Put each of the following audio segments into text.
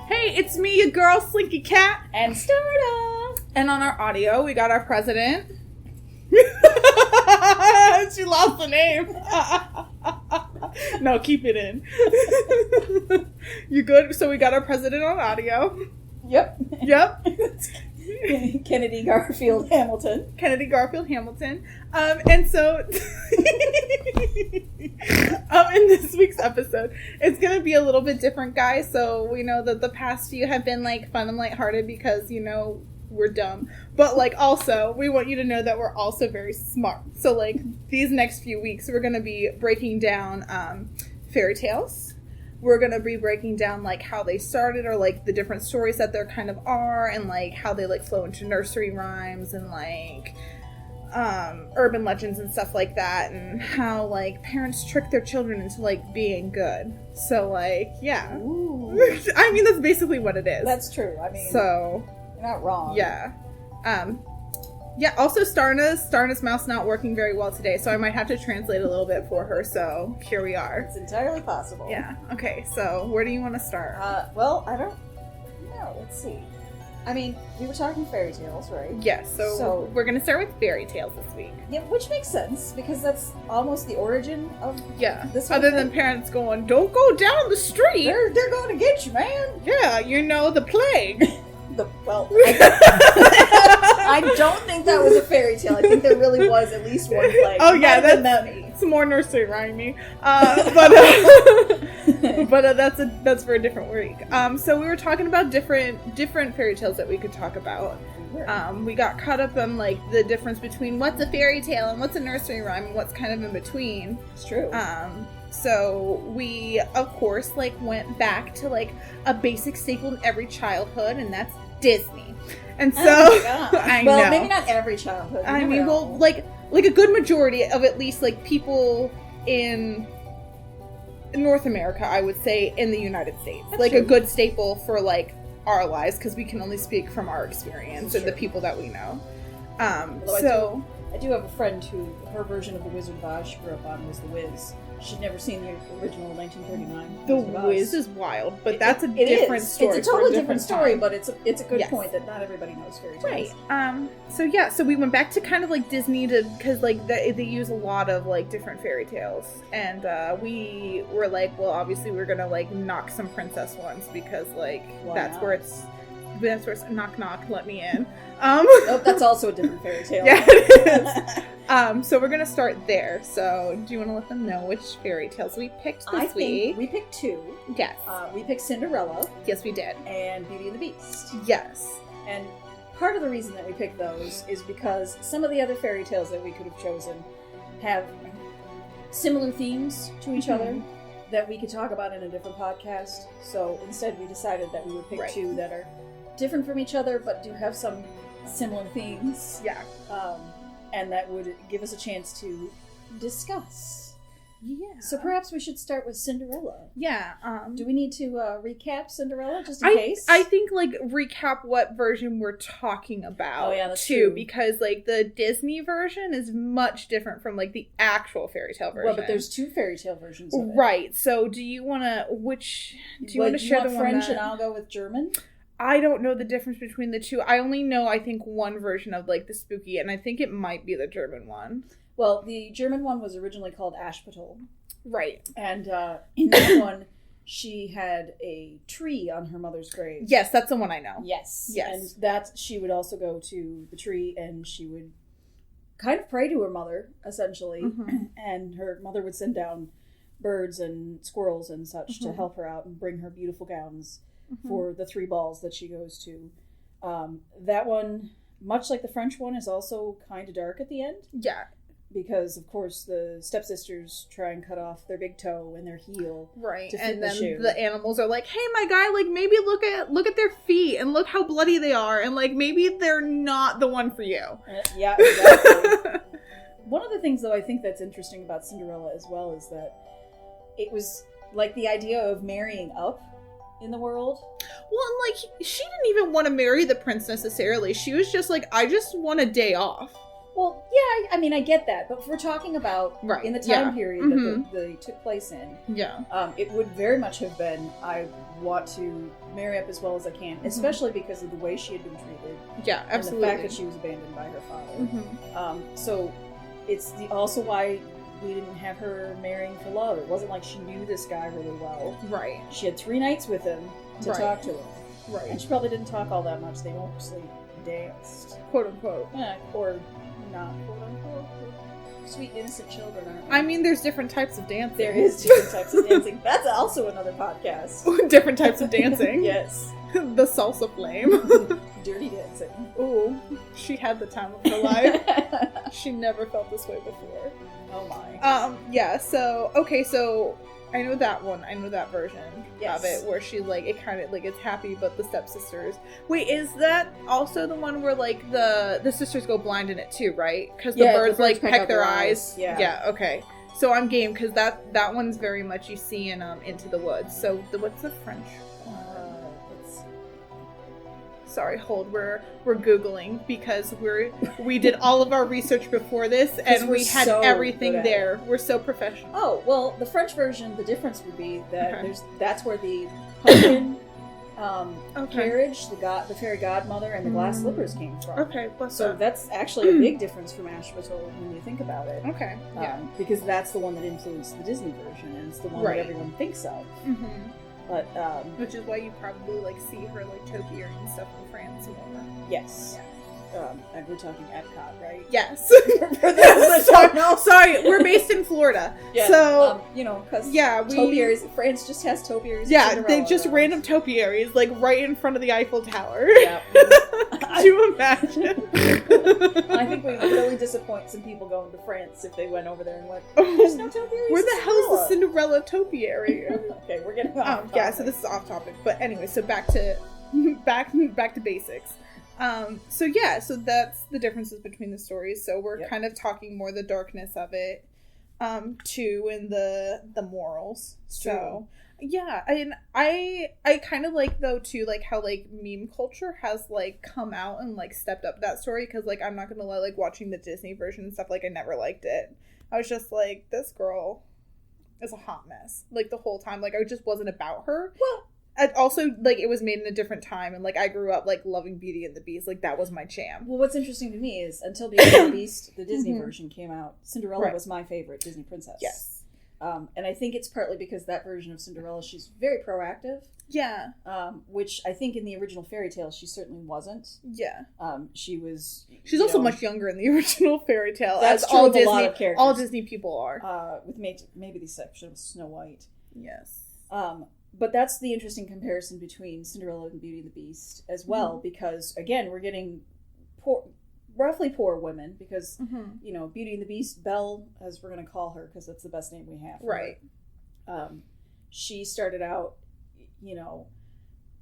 Hey, it's me, your girl, Slinky Cat. And Startup. And on our audio, we got our president. She lost the name. No, keep it in. You good? So we got our president on audio. Yep. Kennedy Garfield Hamilton. And so in this week's episode, it's gonna be a little bit different, guys. So we know that the past few have been like fun and lighthearted because, you know, we're dumb. But like also, we want you to know that we're also very smart. So like these next few weeks, we're gonna be breaking down Fairytales. We're going to be breaking down, like, how they started or, like, the different stories that there kind of are and, like, how they, like, flow into nursery rhymes and, like, urban legends and stuff like that and how, like, parents trick their children into, like, being good. So, like, yeah. Ooh. I mean, that's basically what it is. That's true. I mean, so you're not wrong. Yeah. Yeah, also Starna's mouth's not working very well today, so I might have to translate a little bit for her, so here we are. It's entirely possible. Yeah, okay, so where do you want to start? Well, I don't know. Let's see. I mean, we were talking fairy tales, right? Yes, so we're going to start with fairy tales this week. Yeah, which makes sense, because that's almost the origin of this whole other thing. than parents going, don't go down the street! They're going to get you, man! Yeah, you know, the plague! I don't think that was a fairy tale. I think there really was at least one plague. Oh yeah, it's more nursery rhymey. But that's for a different week. So we were talking about different fairy tales that we could talk about. We got caught up on like the difference between what's a fairy tale and what's a nursery rhyme and what's kind of in between. It's true. So we of course like went back to like a basic staple in every childhood, and that's Disney. And so I know. Well, maybe not every childhood. I mean, well, like a good majority of at least like people in North America, I would say, in the United States, That's like true. A good staple for like our lives because we can only speak from our experience and the people that we know. Although I do have a friend who her version of the Wizard of Oz she grew up on was The Wiz. She'd never seen the original 1939. The Wiz is wild, but that's a different story. It's a totally different story, but it's a good Yes. point that not everybody knows fairy tales. Right. So we went back to kind of like Disney because like they use a lot of like different fairy tales, and we were like, well, obviously we're gonna like knock some princess ones because like that's where it's knock knock, let me in. Nope, that's also a different fairy tale. Yeah, it is. So we're gonna start there. So do you want to let them know which fairy tales we picked this week? We picked two. Yes. We picked Cinderella. Yes, we did. And Beauty and the Beast. Yes. And part of the reason that we picked those is because some of the other fairy tales that we could have chosen have similar themes to each other that we could talk about in a different podcast. So instead we decided that we would pick two that are different from each other but do have some similar themes. Yeah. And that would give us a chance to discuss. Yeah. So perhaps we should start with Cinderella. Yeah. Do we need to recap Cinderella just in case? I think like recap what version we're talking about. Oh yeah, that's too, true. because like the Disney version is much different from like the actual fairy tale version. Well, but there's two fairy tale versions of it. Right. So do you want to share the one French that... and I'll go with German? I don't know the difference between the two. I only know, I think, one version of, like, the spooky, and I think it might be the German one. Well, the German one was originally called Aschenputtel. Right. And in that one, she had a tree on her mother's grave. Yes, that's the one I know. Yes. Yes. And that she would also go to the tree, and she would kind of pray to her mother, essentially. Mm-hmm. And her mother would send down birds and squirrels and such to help her out and bring her beautiful gowns. For the 3 balls that she goes to. That one, much like the French one, is also kind of dark at the end. Yeah. Because, of course, the stepsisters try and cut off their big toe and their heel. Right. To fit and then shoe. The animals are like, hey, my guy, like, maybe look at their feet and look how bloody they are. And, like, maybe they're not the one for you. Yeah, exactly. One of the things, though, I think that's interesting about Cinderella as well is that it was, like, the idea of marrying up in the world. Well, and like she didn't even want to marry the prince necessarily. She was just like, I just want a day off. Well, yeah, I mean, I get that, but if we're talking about in the time period that they took place in, it would very much have been, I want to marry up as well as I can, especially because of the way she had been treated. Yeah, absolutely. And the fact that she was abandoned by her father. So it's also why we didn't have her marrying for love. It wasn't like she knew this guy really well. Right. She had 3 nights with him to talk to him. Right. And she probably didn't talk all that much. They mostly danced. Quote unquote. Yeah, or not quote unquote. Sweet innocent children, aren't we? I mean, there's different types of dancing. There is different types of dancing. That's also another podcast. Different types of dancing. Yes. The salsa flame. Dirty dancing. Ooh, she had the time of her life. She never felt this way before. Oh my. Yeah, so, okay, so I know that one. I know that version of it where she, like, it kind of, like, it's happy, but the stepsisters. Wait, is that also the one where, like, the sisters go blind in it too, right? Because the birds, like, peck their eyes. Yeah, okay. So I'm game, because that one's very much you see in Into the Woods. So, what's the French? Sorry, hold. We're Googling because we did all of our research before this and we had everything there. We're so professional. Oh, well, the French version, the difference would be that that's where the pumpkin carriage, the fairy godmother, and the glass slippers came from. Okay, so that's actually a big difference from Ashvattle when you think about it. Okay, yeah. Because that's the one that influenced the Disney version and it's the one that everyone thinks of. Mm-hmm. But, which is why you probably, like, see her, like, topiary and stuff in France more. Yes. And we're talking Epcot, right? Yes. For those that don't know. Sorry, we're based in Florida. Yeah. So, you know, because topiaries, France just has topiaries. Yeah, they just random topiaries, like, right in front of the Eiffel Tower. Yeah. Could you imagine? I think we would really disappoint some people going to France if they went over there and went, there's no topiaries. Where the hell is the Cinderella topiary? Okay, we're getting off topic. Yeah, so this is off topic. But anyway, so back to basics. So that's the differences between the stories. So we're kind of talking more the darkness of it, too, and the morals. So yeah, and I kind of like though too, like how like meme culture has like come out and like stepped up that story because like I'm not gonna lie, like watching the Disney version and stuff, like I never liked it. I was just like, this girl is a hot mess like the whole time. Like I just wasn't about her. Well. And also, like, it was made in a different time, and, like, I grew up, like, loving Beauty and the Beast. Like, that was my jam. Well, what's interesting to me is, until Beauty and the Beast, the Disney version came out, Cinderella was my favorite Disney princess. Yes. And I think it's partly because that version of Cinderella, she's very proactive. Yeah. Which I think in the original Fairytales, she certainly wasn't. Yeah. She was... She's also much younger in the original Fairytale. That's as true all of Disney, a lot of characters. All Disney people are. With maybe the exception of Snow White. Yes. But that's the interesting comparison between Cinderella and Beauty and the Beast as well, because, again, we're getting roughly poor women, because, you know, Beauty and the Beast, Belle, as we're going to call her, because that's the best name we have. Right. She started out, you know,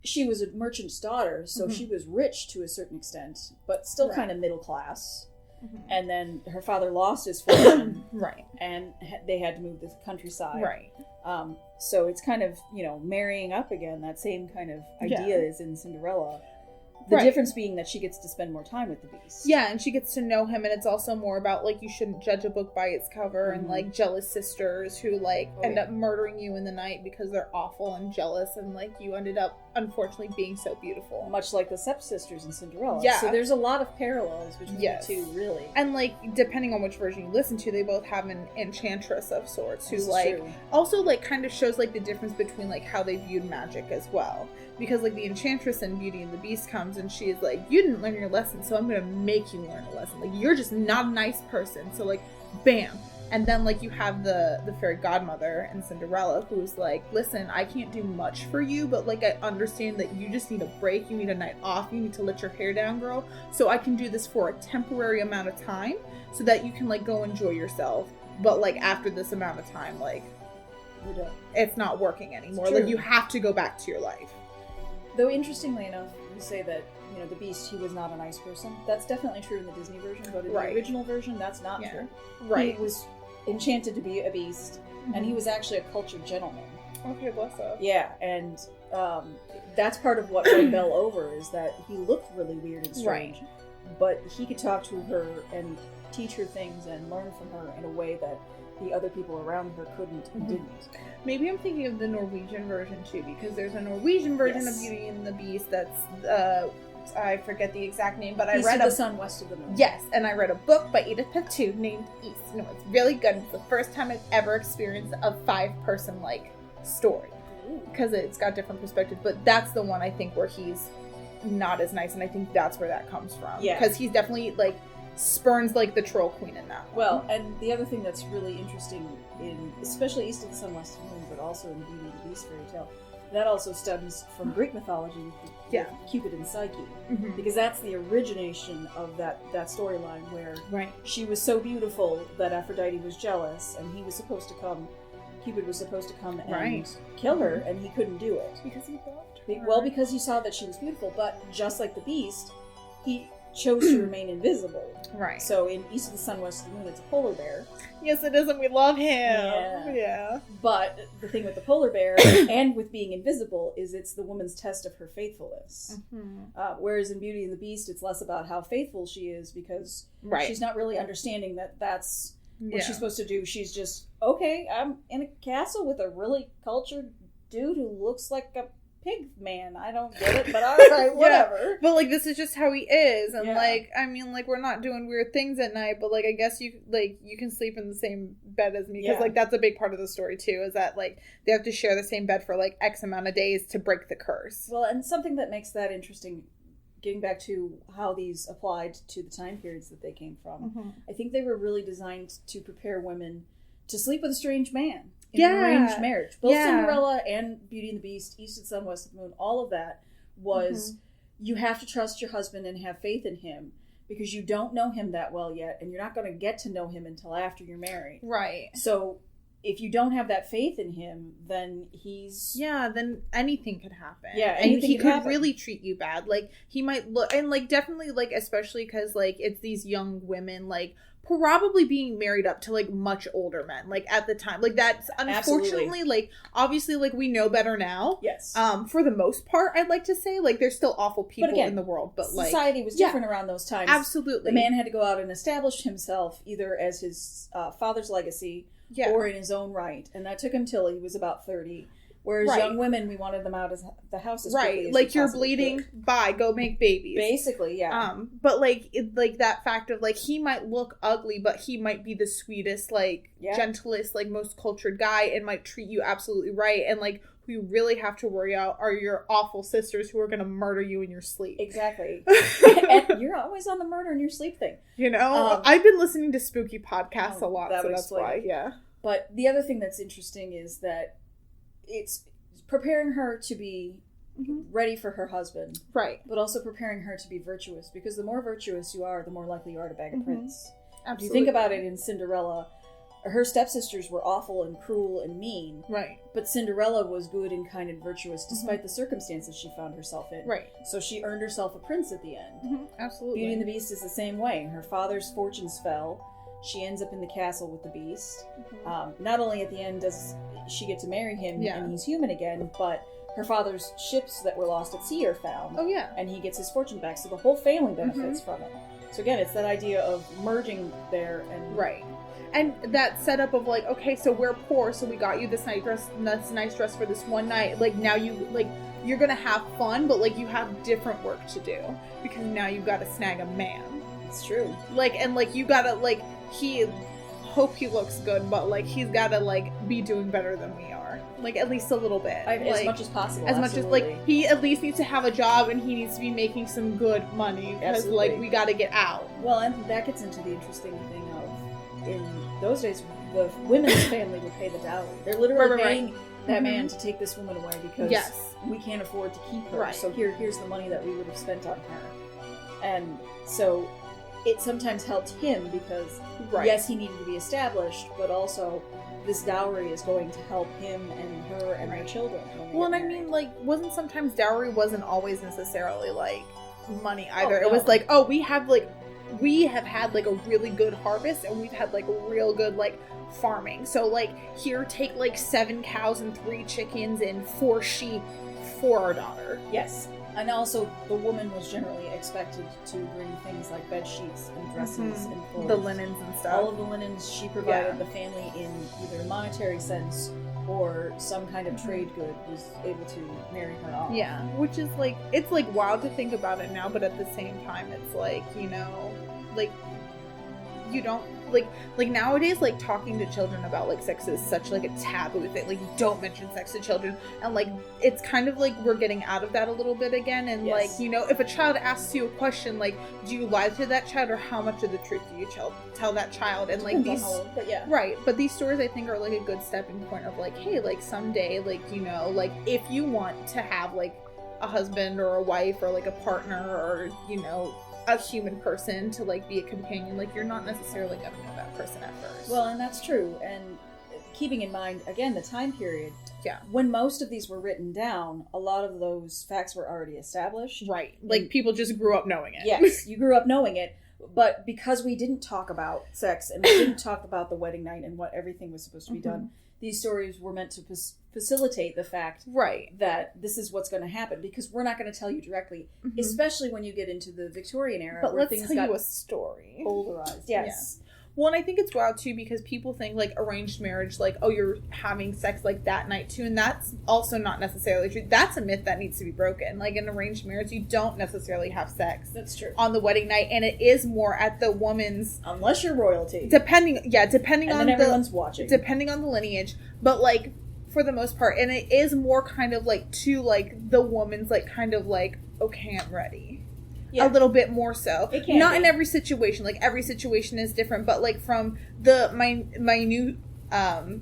she was a merchant's daughter, so she was rich to a certain extent, but still kind of middle class. And then her father lost his fortune. Right. And they had to move to the countryside. Right. So it's kind of, you know, marrying up again. That same kind of idea is in Cinderella. The difference being that she gets to spend more time with the Beast. Yeah, and she gets to know him, and it's also more about, like, you shouldn't judge a book by its cover, and, like, jealous sisters who, like, end up murdering you in the night because they're awful and jealous, and, like, you ended up, unfortunately, being so beautiful. Much like the stepsisters in Cinderella. Yeah. So there's a lot of parallels between the two, really. And, like, depending on which version you listen to, they both have an enchantress of sorts who, like, true. Also, like, kind of shows, like, the difference between, like, how they viewed magic as well. Because, like, the enchantress in Beauty and the Beast comes and she is like, you didn't learn your lesson, so I'm gonna make you learn a lesson. Like, you're just not a nice person. So, like, bam. And then, like, you have the fairy godmother in Cinderella who's like, listen, I can't do much for you, but, like, I understand that you just need a break. You need a night off. You need to let your hair down, girl. So I can do this for a temporary amount of time so that you can, like, go enjoy yourself. But, like, after this amount of time, like, it's not working anymore. Like, you have to go back to your life. Though, interestingly enough, we say that, you know, the Beast, he was not a nice person. That's definitely true in the Disney version, but in the original version, that's not true. Right. He was enchanted to be a beast, and he was actually a cultured gentleman. Okay, bless up. Yeah, and that's part of what won Belle over, is that he looked really weird and strange. But he could talk to her, and teach her things and learn from her in a way that the other people around her couldn't and didn't. Maybe I'm thinking of the Norwegian version too, because there's a Norwegian version of Beauty and the Beast that's I forget the exact name, but I read East of the Sun, West of the Moon. Yes, and I read a book by Edith Patu named East. No, it's really good. It's the first time I've ever experienced a 5-person like story, because it's got different perspectives. But that's the one I think where he's not as nice, and I think that's where that comes from. Yeah, because he's definitely like spurns like the troll queen in that one. Well, and the other thing that's really interesting in especially East of the Sun, West of the Moon, but also in Beauty and the Beast fairy tale, that also stems from Greek mythology with Cupid and Psyche, because that's the origination of that storyline where she was so beautiful that Aphrodite was jealous, and Cupid was supposed to come and kill her, and he couldn't do it because he loved her. Well, because he saw that she was beautiful, but just like the Beast, he chose to remain invisible. Right. So in East of the Sun, West of the Moon, it's a polar bear. Yes, it is, and we love him. Yeah. But the thing with the polar bear and with being invisible is it's the woman's test of her faithfulness. Whereas in Beauty and the Beast, it's less about how faithful she is, because she's not really understanding that that's what she's supposed to do. She's just, okay, I'm in a castle with a really cultured dude who looks like a pig man. I don't get it, but alright, whatever. But like, this is just how he is, and like, I mean, like, we're not doing weird things at night, but like, I guess you can sleep in the same bed as me, because like, that's a big part of the story too, is that like, they have to share the same bed for like X amount of days to break the curse. Well, and something that makes that interesting, getting back to how these applied to the time periods that they came from, I think they were really designed to prepare women to sleep with a strange man. In an arranged marriage. Both Cinderella and Beauty and the Beast, East of the Sun, West of the Moon, all of that was you have to trust your husband and have faith in him, because you don't know him that well yet, and you're not going to get to know him until after you're married. Right. So if you don't have that faith in him, then he's... Yeah, then anything could happen. Yeah, and he could really treat you bad. Like, he might look... And, like, definitely, like, especially because, like, it's these young women, like, probably being married up to, like, much older men, like, at the time. Like, that's unfortunately, like, obviously, like, we know better now. Yes. For the most part, I'd like to say. Like, there's still awful people in the world, but, like... Society was different around those times. Absolutely. The man had to go out and establish himself, either as his father's legacy... or in his own right, and that took him till he was about 30. Whereas young women, we wanted them out of the house as quickly as like, you're bleeding, bye, go make babies. Basically, yeah. But like, like that fact of like, he might look ugly, but he might be the sweetest, like gentlest, like most cultured guy, and might treat you absolutely right. And like, who you really have to worry about are your awful sisters who are going to murder you in your sleep. Exactly. And you're always on the murder in your sleep thing. You know, I've been listening to spooky podcasts a lot, so that's why. But the other thing that's interesting is that it's preparing her to be ready for her husband. Right. But also preparing her to be virtuous, because the more virtuous you are, the more likely you are to bag a prince. Absolutely. If you think about it in Cinderella, her stepsisters were awful and cruel and mean. Right. But Cinderella was good and kind and virtuous despite the circumstances she found herself in. Right. So she earned herself a prince at the end. Absolutely. Beauty and the Beast is the same way. Her father's fortunes fell. She ends up in the castle with the Beast. Not only at the end does she get to marry him and he's human again, but her father's ships that were lost at sea are found. Oh, yeah. And he gets his fortune back, so the whole family benefits from it. So again, it's that idea of merging there and... Right. And that setup of like, okay, so we're poor, so we got you this nice dress for this one night. Like, now you, like, you're gonna have fun, but like, you have different work to do, because now you've got to snag a man. It's true. Like, and like, you gotta, like, hope he looks good, but like, he's gotta like be doing better than we are, like, at least a little bit, as much as possible. As much as like, he at least needs to have a job, and he needs to be making some good money, because like, we gotta get out. Well, and that gets into the interesting thing of, in those days, the women's family would pay the dowry. They're literally paying that man to take this woman away, because we can't afford to keep her. So here's the money that we would have spent on her. And so it sometimes helped him, because yes, he needed to be established, but also this dowry is going to help him and her and their children. Well, and I mean, like, sometimes dowry wasn't always necessarily like money either. It was like, oh, we have had like a really good harvest, and we've had like real good like farming. So like, here, take like 7 cows and 3 chickens and 4 sheep for our daughter. Yes. And also, the woman was generally expected to bring things like bed sheets and dresses and clothes. The linens and stuff. All of the linens she provided the family in either a monetary sense or some kind of trade good was able to marry her off. Yeah, which is like, it's like wild to think about it now, but at the same time, it's like, you know, like, you don't, like nowadays, like, talking to children about, like, sex is such, like, a taboo thing. Like, you don't mention sex to children. And, like, it's kind of like we're getting out of that a little bit again. And, like, you know, if a child asks you a question, like, do you lie to that child, or how much of the truth do you tell that child? And, like, these... But yeah. Right. But these stories, I think, are, like, a good stepping point of, like, hey, like, someday, like, you know, like, if you want to have, like, a husband or a wife or, like, a partner or, you know, a human person to, like, be a companion, like, you're not necessarily gonna know that person at first. Well, and that's true. And keeping in mind, again, the time period. Yeah. When most of these were written down, a lot of those facts were already established. Right. Like, people just grew up knowing it. Yes, you grew up knowing it. But because we didn't talk about sex and we didn't talk about the wedding night and what everything was supposed to be done, these stories were meant to facilitate the fact that this is what's going to happen, because we're not going to tell you directly, especially when you get into the Victorian era, but where let's things tell got you a story. Bowdlerized. Yes. Yeah. Well, and I think it's wild, too, because people think, like, arranged marriage, like, oh, you're having sex, like, that night, too, and that's also not necessarily true. That's a myth that needs to be broken. Like, in arranged marriage, you don't necessarily have sex. That's true. On the wedding night, and it is more at the woman's... Unless you're royalty. Depending and on then everyone's watching. Depending on the lineage, but, like, for the most part, and it is more kind of, like, to, like, the woman's, like, kind of, like, okay, I'm ready. Yeah. A little bit more so. It can Not be. in every situation. Like, every situation is different. But, like, from my new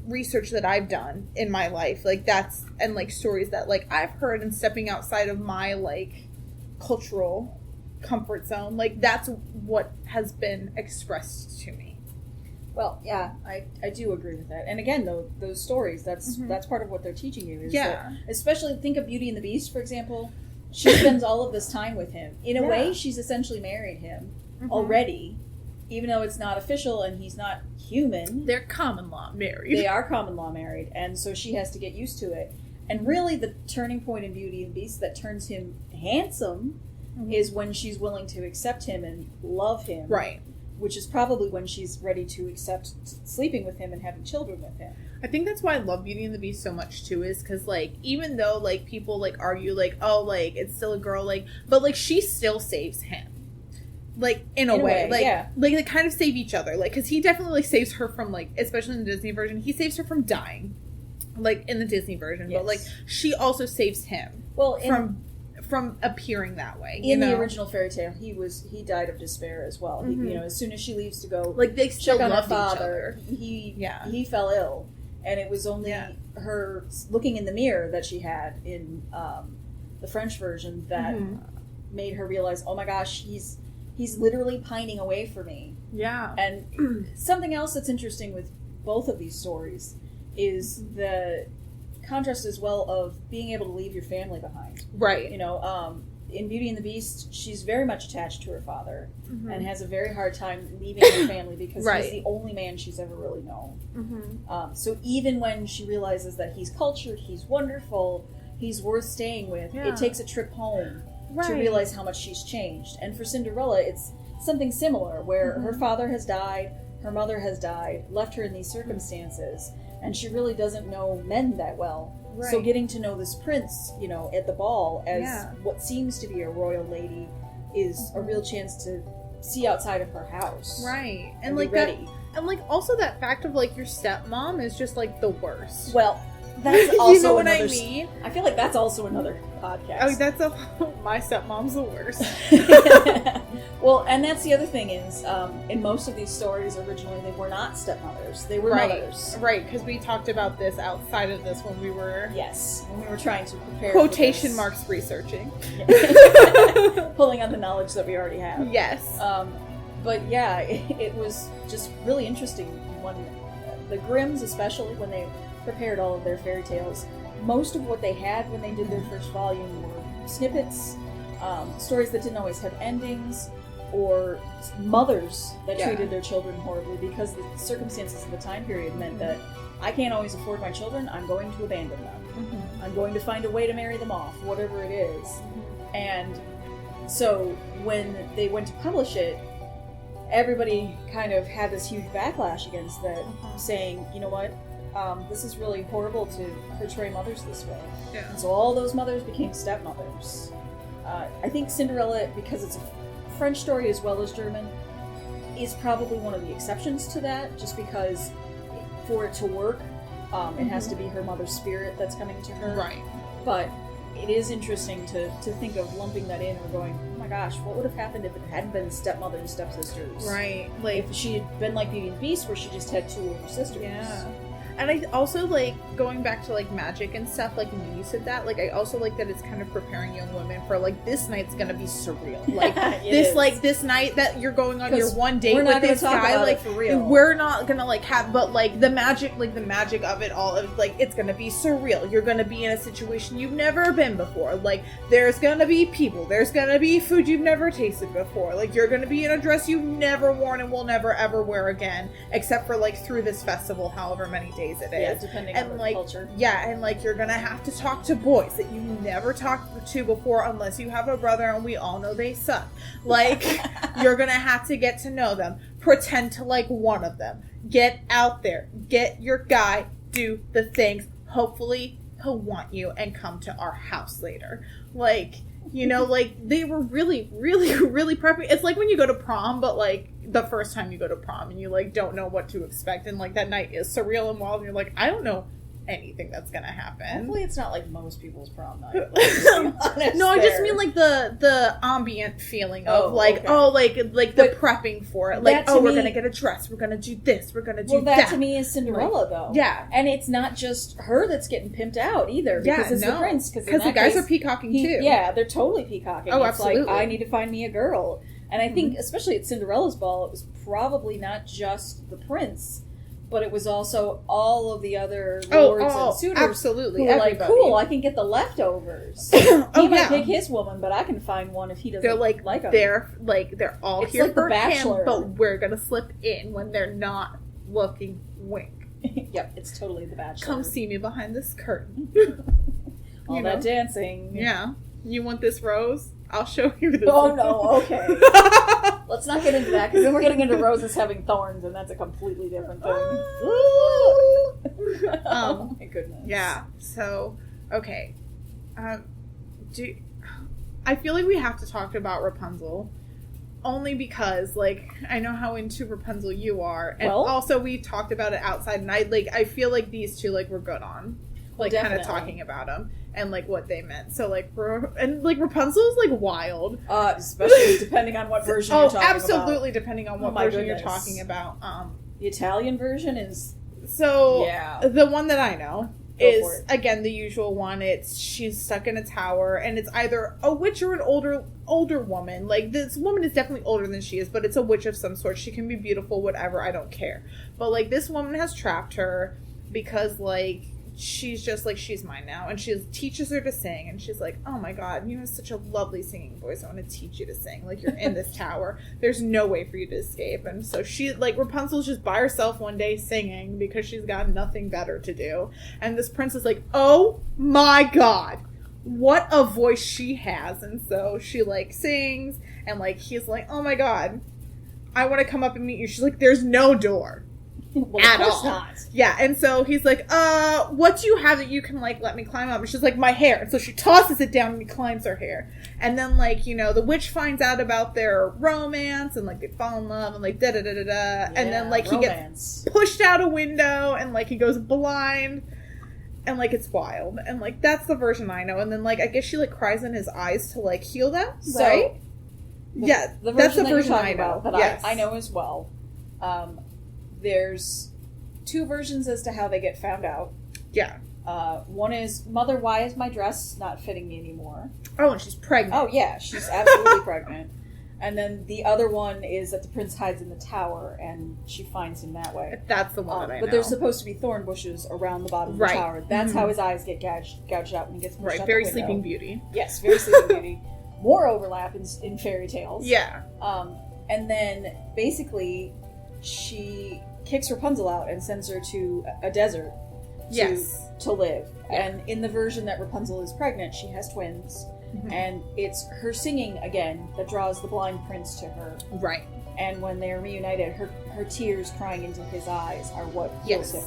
research that I've done in my life, like, that's... And, like, stories that, like, I've heard and stepping outside of my, like, cultural comfort zone. Like, that's what has been expressed to me. Well, yeah, I do agree with that. And again, though, those stories, that's part of what they're teaching you. Is that, especially, think of Beauty and the Beast, for example. She spends all of this time with him. In a way, she's essentially married him already, even though it's not official and he's not human. They're common law married. They are common law married, and so she has to get used to it. And really, the turning point in Beauty and the Beast that turns him handsome is when she's willing to accept him and love him. Right. Which is probably when she's ready to accept sleeping with him and having children with him. I think that's why I love Beauty and the Beast so much, too, is because, like, even though, like, people, like, argue, like, oh, like, it's still a girl, like, but, like, she still saves him. Like, in a way. Like, like, they kind of save each other. Like, because he definitely, like, saves her from, like, especially in the Disney version, he saves her from dying. Like, in the Disney version. Yes. But, like, she also saves him. Well, from appearing that way. In the original fairy tale, he died of despair as well. He, you know, as soon as she leaves to go, like, they still check on loved her father, each other. He fell ill, and it was only her looking in the mirror that she had in the French version that made her realize, oh my gosh, he's literally pining away for me. Yeah. And something else that's interesting with both of these stories is the contrast as well of being able to leave your family behind. Right. You know, in Beauty and the Beast, she's very much attached to her father and has a very hard time leaving her family because he's the only man she's ever really known. So even when she realizes that he's cultured, he's wonderful, he's worth staying with, it takes a trip home to realize how much she's changed. And for Cinderella, it's something similar, where her father has died, her mother has died, left her in these circumstances, and she really doesn't know men that well. Right. So getting to know this prince, you know, at the ball as what seems to be a royal lady is a real chance to see outside of her house. Right. And like ready. And like also that fact of like your stepmom is just like the worst. Well, that's also you know what another, I mean? I feel like that's also another podcast. Oh, that's my stepmom's the worst. Well, and that's the other thing is, in most of these stories, originally they were not stepmothers; they were mothers. Right, because we talked about this outside of this when we were when we were trying to prepare quotation marks researching, pulling on the knowledge that we already have. Yes. But yeah, it was just really interesting when the Grimms, especially when they prepared all of their fairy tales, most of what they had when they did their first volume were snippets, stories that didn't always have endings, or mothers that treated their children horribly because the circumstances of the time period meant that I can't always afford my children, I'm going to abandon them. I'm going to find a way to marry them off, whatever it is. And so when they went to publish it, everybody kind of had this huge backlash against that, saying, you know what, this is really horrible to portray mothers this way. Yeah. And so all those mothers became stepmothers. I think Cinderella, because it's a French story as well as German, is probably one of the exceptions to that, just because for it to work, it has to be her mother's spirit that's coming to her. Right. But it is interesting to think of lumping that in or going, oh my gosh, what would have happened if it hadn't been stepmother and stepsisters? Right. Like, if she had been like Beauty and the Beast, where she just had two older sisters. Yeah. And I also, like, going back to, like, magic and stuff, like, when you said that, like, I also like that it's kind of preparing young women for, like, this night's gonna be surreal. Like, this night that you're going on your one date with this guy, like, for real. We're not gonna, like, have, but, like, the magic of it all, of, like, it's gonna be surreal. You're gonna be in a situation you've never been before. Like, there's gonna be people, there's gonna be food you've never tasted before. Like, you're gonna be in a dress you've never worn and will never, ever wear again, except for, like, through this festival, however many days it is. Yeah, depending on the culture. Yeah, and like you're gonna have to talk to boys that you never talked to before unless you have a brother, and we all know they suck. Like, you're gonna have to get to know them. Pretend to like one of them. Get out there. Get your guy. Do the things. Hopefully he'll want you and come to our house later. Like, you know, like, they were really, really, really prepping. It's like when you go to prom, but like the first time you go to prom and you like don't know what to expect, and like that night is surreal and wild, and you're like, I don't know anything that's gonna happen. Hopefully it's not like most people's prom night. No, I just mean like the ambient feeling of like the prepping for it. Like, we're gonna get a dress, we're gonna do this, we're gonna do that. Well, that to me is Cinderella, though. Yeah. And it's not just her that's getting pimped out either, because it's the prince. Because the guys are peacocking too. Yeah, they're totally peacocking. Oh, it's absolutely. like, I need to find me a girl. And I think, especially at Cinderella's ball, it was probably not just the prince, but it was also all of the other lords and suitors. Absolutely. Who were like, cool, I can get the leftovers. He might pick his woman, but I can find one if he doesn't like him. They're all it's here like for the Bachelor. him, but we're gonna slip in when they're not looking. Wink. Yep, it's totally the Bachelor. Come see me behind this curtain. All that dancing. Yeah. You want this rose? I'll show you this. Oh, no, okay. Let's not get into that, because then we're getting into roses having thorns, and that's a completely different thing. Oh, my goodness. Yeah, so, okay. I feel like we have to talk about Rapunzel, only because, like, I know how into Rapunzel you are, and also we talked about it outside, and I feel like these two, like, we're good on, like, kind of talking about them. And, like, what they meant. So, like, Rapunzel is, like, wild. Especially depending on what version you're talking about. Absolutely, depending on what version you're talking about. The Italian version is... So, the one that I know is, again, the usual one. She's stuck in a tower, and it's either a witch or an older woman. Like, this woman is definitely older than she is, but it's a witch of some sort. She can be beautiful, whatever, I don't care. But, like, this woman has trapped her because, like... she's just like, she's mine now, and she teaches her to sing, and she's like, oh my god, you have such a lovely singing voice, I want to teach you to sing, like, you're in this tower, there's no way for you to escape. And so she, like, Rapunzel's just by herself one day singing because she's got nothing better to do, and this prince is like, oh my god, what a voice she has. And so she, like, sings, and, like, he's like, oh my god, I want to come up and meet you. She's like, there's no door. Well, at of course all. Not. Yeah, and so he's like, what do you have that you can, like, let me climb up? And she's like, my hair. And so she tosses it down and he climbs her hair. And then, like, you know, the witch finds out about their romance, and, like, they fall in love, and, like, da-da-da-da-da. Yeah, and then, like, he gets pushed out a window, and, like, he goes blind. And, like, it's wild. And, like, that's the version I know. And then, like, I guess she, like, cries in his eyes to, like, heal them, right? Yeah, that's the version I know. That I know as well. There's two versions as to how they get found out. Yeah. One is, Mother, why is my dress not fitting me anymore? Oh, and she's pregnant. Oh, yeah, she's absolutely pregnant. And then the other one is that the prince hides in the tower, and she finds him that way. That's the one that I know. But there's supposed to be thorn bushes around the bottom of the tower. That's how his eyes get gouged out when he gets pushed out very the window. Sleeping Beauty. Yes, very Sleeping Beauty. More overlap in Fairytales. Yeah. And then, basically, she kicks Rapunzel out and sends her to a desert to live. Yeah. And in the version that Rapunzel is pregnant, she has twins. Mm-hmm. And it's her singing, again, that draws the blind prince to her. Right. And when they're reunited, her tears crying into his eyes are what kills him.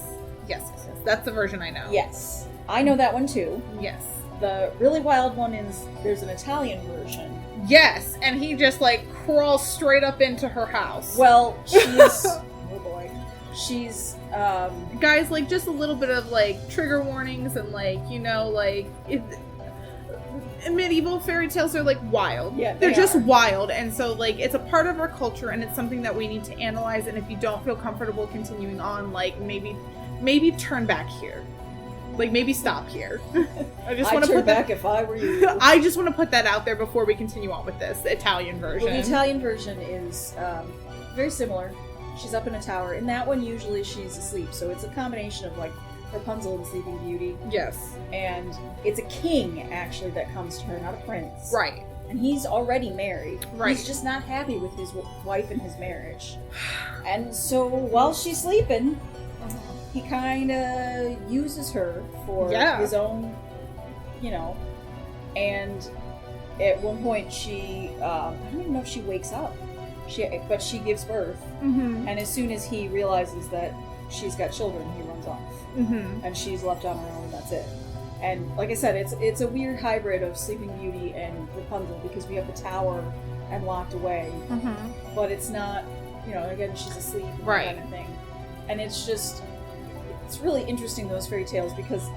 Yes. That's the version I know. Yes. I know that one too. Yes. The really wild one is, there's an Italian version. Yes, and he just, like, crawls straight up into her house. Well, she's... oh boy. She's, Guys, like, just a little bit of, like, trigger warnings and, like, you know, like... medieval fairy tales are, like, wild. Yeah, They're just wild, and so, like, it's a part of our culture, and it's something that we need to analyze, and if you don't feel comfortable continuing on, like, maybe turn back here. Like, maybe stop here. I just want to put back if I were you. I just want to put that out there before we continue on with this, the Italian version. Well, the Italian version is very similar. She's up in a tower. In that one, usually she's asleep, so it's a combination of, like, Rapunzel and Sleeping Beauty. Yes. And it's a king, actually, that comes to her, not a prince. Right. And he's already married. Right. He's just not happy with his wife and his marriage. And so, while she's sleeping... he kind of uses her for his own, you know, and at one point she, I don't even know if she wakes up, but she gives birth, and as soon as he realizes that she's got children, he runs off, and she's left on her own, and that's it. And like I said, it's a weird hybrid of Sleeping Beauty and Rapunzel, because we have the tower and locked away, but it's not, you know, again, she's asleep, and that kind of thing, and it's just... it's really interesting, those fairy tales, because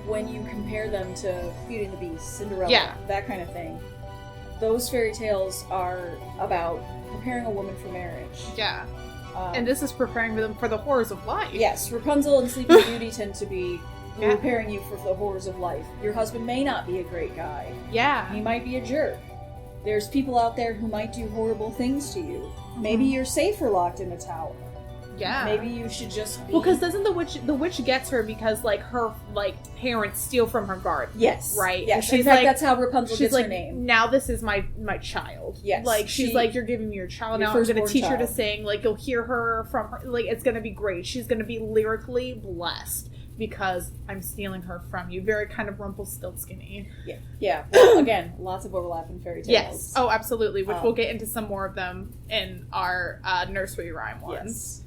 when you compare them to Beauty and the Beast, Cinderella, that kind of thing, those fairy tales are about preparing a woman for marriage. Yeah. And this is preparing them for the horrors of life. Yes, Rapunzel and Sleeping Beauty tend to be preparing you for the horrors of life. Your husband may not be a great guy. Yeah. He might be a jerk. There's people out there who might do horrible things to you. Maybe you're safer locked in a tower. Yeah. Maybe you should just be... well, because doesn't the witch gets her because, like, her, like, parents steal from her garden. Yes. Right? Yes. She's in fact, like, that's how Rapunzel gets like, her name. Now this is my child. Yes. Like, she's like, you're giving me your child now. I'm going to teach her to sing. Like, you'll hear her from her. Like, it's going to be great. She's going to be lyrically blessed because I'm stealing her from you. Very kind of Rumpelstiltskin-y. Yeah. Yeah. Well, again, lots of overlap in fairy tales. Yes. Oh, absolutely. Which we'll get into some more of them in our nursery rhyme ones. Yes.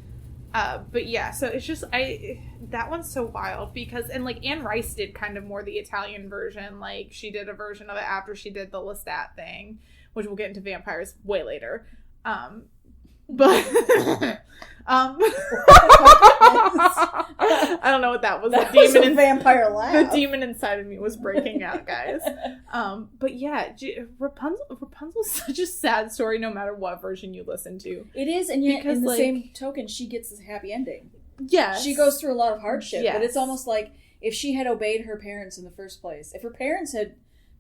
But yeah, so it's just, that one's so wild because, and like Anne Rice did kind of more the Italian version, like she did a version of it after she did the Lestat thing, which we'll get into vampires way later. But, I don't know what that was. That was a vampire laugh. The demon inside of me was breaking out, guys. But yeah, Rapunzel's such a sad story no matter what version you listen to. It is, and yet because, in the like, same token, she gets this happy ending. Yes. She goes through a lot of hardship, yes. but it's almost like if she had obeyed her parents in the first place, if her parents had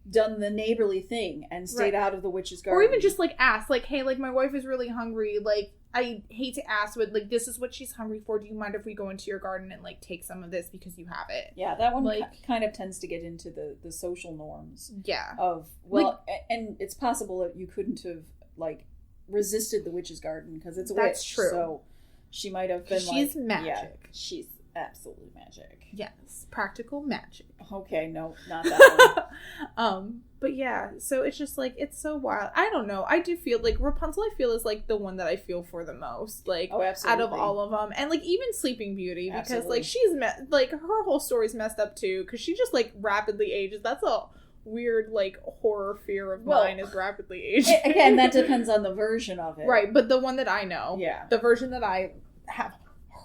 done the neighborly thing and stayed out of the witch's garden. Or even just, like, ask, like, hey, like, my wife is really hungry, like, I hate to ask, but, like, this is what she's hungry for. Do you mind if we go into your garden and, like, take some of this because you have it? Yeah, that one like, kind of tends to get into the social norms. Yeah. Of, well, like, and it's possible that you couldn't have, like, resisted the witch's garden because it's a witch. That's true. So she might have been she's like... magic. Yeah, she's absolutely magic. Yes. Practical magic. Okay, no, not that one. But yeah, so it's just like, it's so wild. I don't know. I do feel like Rapunzel, I feel, is like the one that I feel for the most. Like, out of all of them. And like, even Sleeping Beauty, because absolutely. like, she's, like, her whole story's messed up too, because she just like rapidly ages. That's a weird, like, horror fear of mine is rapidly aging. Again, that depends on the version of it. Right, but the one that I know, the version that I have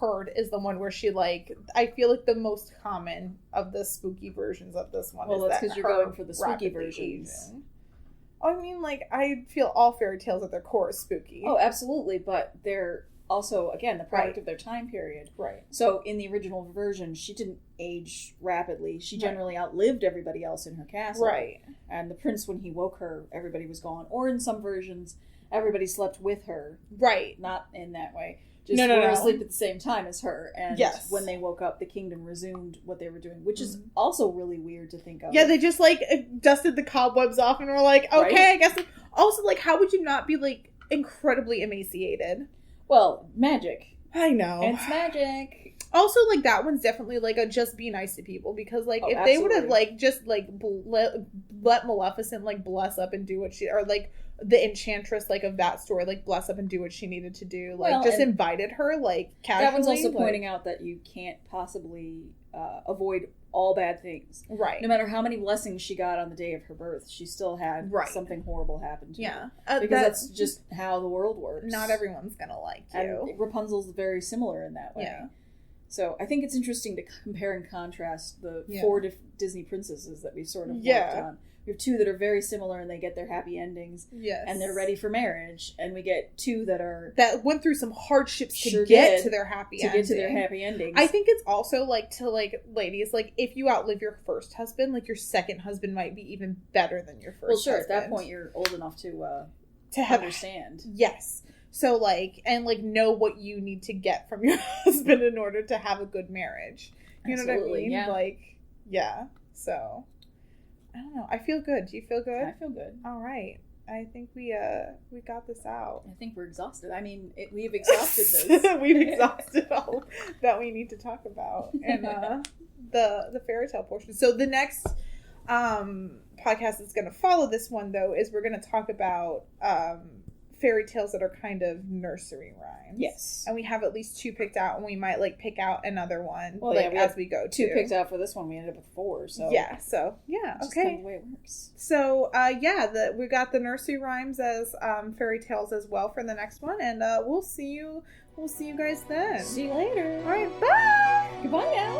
heard is the one where she, like, I feel like the most common of the spooky versions of this one. Well, that's because you're going for the spooky versions. Aging. I mean, like, I feel all fairy tales at their core is spooky. Oh, absolutely, but they're also, again, the product of their time period. Right. So, in the original version, she didn't age rapidly. She generally outlived everybody else in her castle. Right. And the prince, when he woke her, everybody was gone. Or in some versions, everybody slept with her. Right. Not in that way. Just no. asleep at the same time as her. And when they woke up, the kingdom resumed what they were doing, which is also really weird to think of. Yeah, they just, like, dusted the cobwebs off and were like, okay, I guess. Also, like, how would you not be, like, incredibly emaciated? Well, magic. I know. It's magic. Also, like, that one's definitely, like, a just be nice to people. Because, like, if they would have, like, just, like, let Maleficent like bless up and do what she, or like the enchantress like of that story like bless up and do what she needed to do, like Well, just invited her like casually. That one's also like, pointing out that you can't possibly avoid all bad things. Right. No matter how many blessings she got on the day of her birth, she still had something horrible happen to her. Because that's just how the world works. Not everyone's gonna like you. And Rapunzel's very similar in that way. Yeah. So I think it's interesting to compare and contrast the 4 Disney princesses that we've sort of worked on. We have 2 that are very similar and they get their happy endings. Yes. And they're ready for marriage. And we get 2 that went through some hardships to get to their happy ending. I think it's also like to like ladies, like if you outlive your first husband, like your second husband might be even better than your first husband. At that point you're old enough to understand. Yes. So like, and like know what you need to get from your husband in order to have a good marriage. You know what I mean? Yeah. Like, yeah. So I don't know. I feel good. Do you feel good? I feel good. All right. I think we got this out. I think we're exhausted. I mean, we've exhausted this. We've exhausted all that we need to talk about, and the fairy tale portion. So the next podcast that's going to follow this one, though, is we're going to talk about fairy tales that are kind of nursery rhymes. Yes. And we have at least 2 picked out, and we might like pick out another one as we go. 2 picked out for this one. We ended up with 4. So yeah. So yeah. Just okay. kind of the way it works. So we got the nursery rhymes as fairy tales as well for the next one, and we'll see you guys then. See you later. All right. Bye. Goodbye now.